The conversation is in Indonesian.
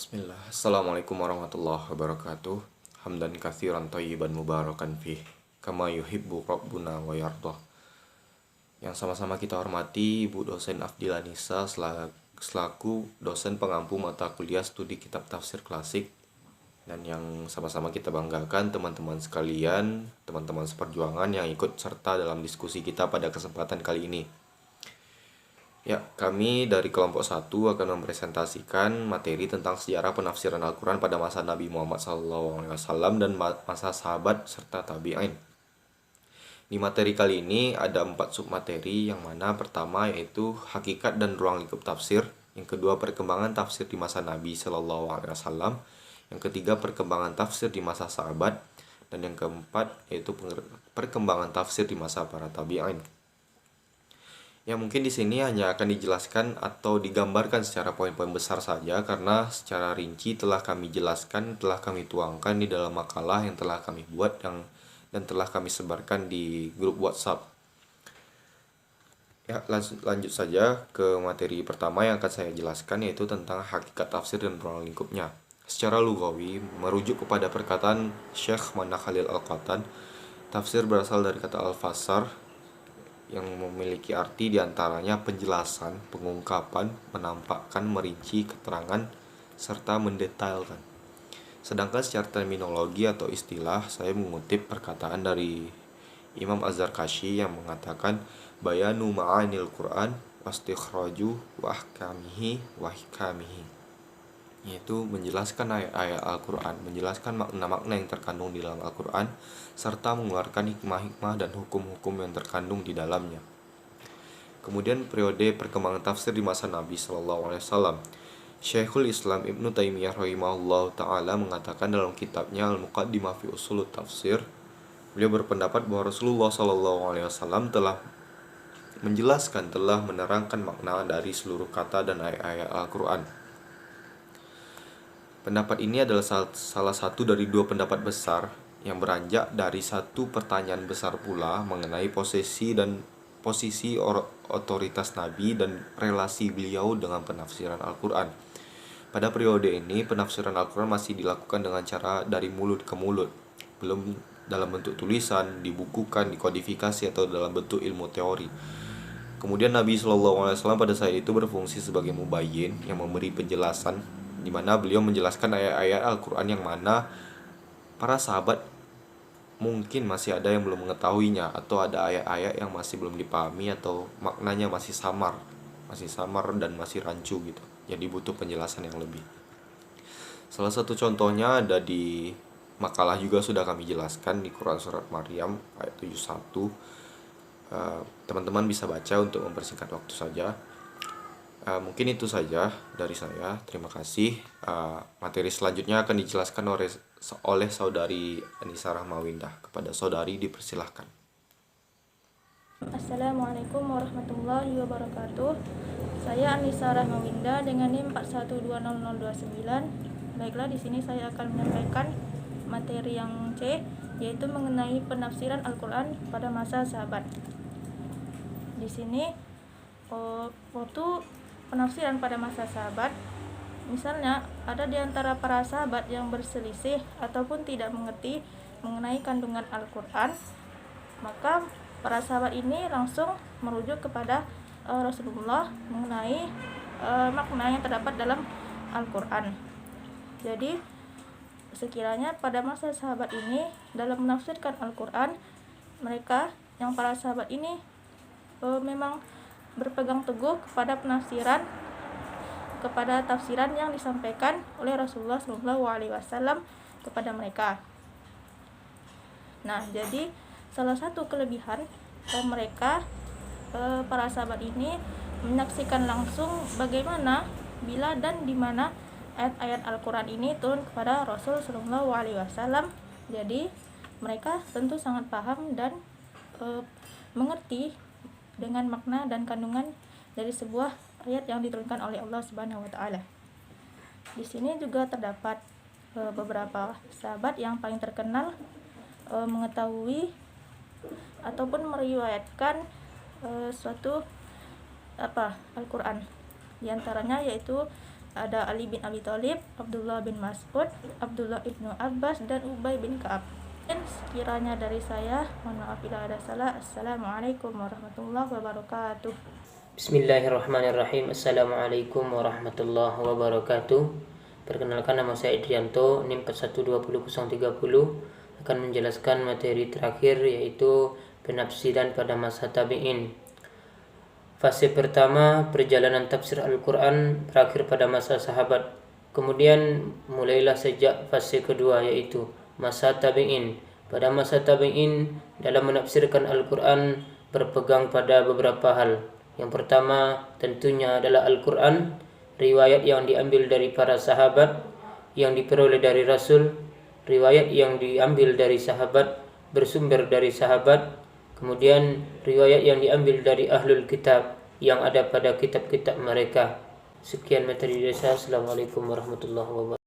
Bismillah. Assalamualaikum warahmatullahi wabarakatuh. Hamdan katsiran thayyiban mubarakan fih kama yuhibbu rabbuna wa yardah. Yang sama-sama kita hormati Ibu dosen Afdila Nisa selaku dosen pengampu mata kuliah studi kitab tafsir klasik, dan yang sama-sama kita banggakan teman-teman sekalian, teman-teman seperjuangan yang ikut serta dalam diskusi kita pada kesempatan kali ini. Ya, kami dari kelompok 1 akan mempresentasikan materi tentang sejarah penafsiran Al-Quran pada masa Nabi Muhammad SAW dan masa sahabat serta tabi'in. Di materi kali ini ada 4 submateri, yang mana pertama yaitu hakikat dan ruang lingkup tafsir, yang kedua perkembangan tafsir di masa Nabi SAW, yang ketiga perkembangan tafsir di masa sahabat, dan yang keempat yaitu perkembangan tafsir di masa para tabi'in. Ya, mungkin di sini hanya akan dijelaskan atau digambarkan secara poin-poin besar saja, karena secara rinci telah kami jelaskan, telah kami tuangkan di dalam makalah yang telah kami buat dan telah kami sebarkan di grup WhatsApp. Ya, lanjut saja ke materi pertama yang akan saya jelaskan, yaitu tentang hakikat tafsir dan ruang lingkupnya. Secara lugawi, merujuk kepada perkataan Syekh Mana Khalil Al-Qatan, tafsir berasal dari kata al-fasar yang memiliki arti diantaranya penjelasan, pengungkapan, menampakkan, merinci, keterangan, serta mendetailkan. Sedangkan secara terminologi atau istilah, saya mengutip perkataan dari Imam Az-Zarkashi yang mengatakan bayanu ma'anil Qur'an wastikhraju wa ahkamihi wa hikamihi, yaitu menjelaskan ayat-ayat Al-Quran, menjelaskan makna-makna yang terkandung di dalam Al-Quran, serta mengeluarkan hikmah-hikmah dan hukum-hukum yang terkandung di dalamnya. Kemudian periode perkembangan tafsir di masa Nabi SAW. Syekhul Islam Ibnu Taimiyah rahimahullah ta'ala mengatakan dalam kitabnya Al-Muqaddimah fi Usulut Tafsir, beliau berpendapat bahwa Rasulullah SAW telah menjelaskan, telah menerangkan makna dari seluruh kata dan ayat-ayat Al-Quran. Pendapat ini adalah salah satu dari 2 pendapat besar yang beranjak dari satu pertanyaan besar pula mengenai posisi otoritas Nabi dan relasi beliau dengan penafsiran Al-Quran. Pada periode ini, penafsiran Al-Quran masih dilakukan dengan cara dari mulut ke mulut, belum dalam bentuk tulisan, dibukukan, dikodifikasi, atau dalam bentuk ilmu teori. Kemudian Nabi SAW pada saat itu berfungsi sebagai mubayyin, yang memberi penjelasan, di mana beliau menjelaskan ayat-ayat Al-Quran yang mana para sahabat mungkin masih ada yang belum mengetahuinya, atau ada ayat-ayat yang masih belum dipahami atau maknanya masih samar dan masih rancu gitu. Jadi butuh penjelasan yang lebih. Salah satu contohnya ada di makalah juga sudah kami jelaskan di Quran Surat Maryam ayat 71. Teman-teman bisa baca untuk mempersingkat waktu saja. Mungkin itu saja dari saya. Terima kasih. Materi selanjutnya akan dijelaskan oleh saudari Anissa Rahmawindah. Kepada saudari dipersilahkan. Assalamualaikum warahmatullahi wabarakatuh. Saya Anissa Rahmawindah dengan NIM 41200029. Baiklah, di sini saya akan menyampaikan materi yang C, yaitu mengenai penafsiran Al-Quran pada masa sahabat. Di sini waktu penafsiran pada masa sahabat, misalnya ada di antara para sahabat yang berselisih ataupun tidak mengerti mengenai kandungan Al-Quran, maka para sahabat ini langsung merujuk kepada Rasulullah mengenai makna yang terdapat dalam Al-Quran. Jadi sekiranya pada masa sahabat ini dalam menafsirkan Al-Quran, mereka yang para sahabat ini memang berpegang teguh kepada tafsiran yang disampaikan oleh Rasulullah SAW kepada mereka. Nah, jadi salah satu kelebihan mereka, para sahabat ini menyaksikan langsung bagaimana, bila dan di mana ayat-ayat Al-Quran ini turun kepada Rasul SAW. Jadi mereka tentu sangat paham dan mengerti dengan makna dan kandungan dari sebuah ayat yang diturunkan oleh Allah Subhanahu wa taala. Di sini juga terdapat beberapa sahabat yang paling terkenal mengetahui ataupun meriwayatkan suatu Al-Quran. Di antaranya yaitu ada Ali bin Abi Thalib, Abdullah bin Mas'ud, Abdullah ibnu Abbas, dan Ubay bin Ka'ab. Dan sekiranya dari saya, mohon maaf bila ada salah. Assalamualaikum warahmatullahi wabarakatuh. Bismillahirrahmanirrahim. Assalamualaikum warahmatullahi wabarakatuh. Perkenalkan, nama saya Idrianto, NIM 4120030, akan menjelaskan materi terakhir, yaitu penafsiran pada masa tabi'in. Fase pertama, perjalanan tafsir Al-Quran berakhir pada masa sahabat. Kemudian mulailah sejak fase kedua, yaitu masa tabi'in. Pada masa tabi'in, dalam menafsirkan Al-Quran berpegang pada beberapa hal. Yang pertama tentunya adalah Al-Quran, riwayat yang diambil dari para sahabat, yang diperoleh dari Rasul, riwayat yang diambil dari sahabat, bersumber dari sahabat, kemudian riwayat yang diambil dari Ahlul Kitab yang ada pada kitab-kitab mereka. Sekian materi dari saya. Assalamualaikum warahmatullahi wabarakatuh.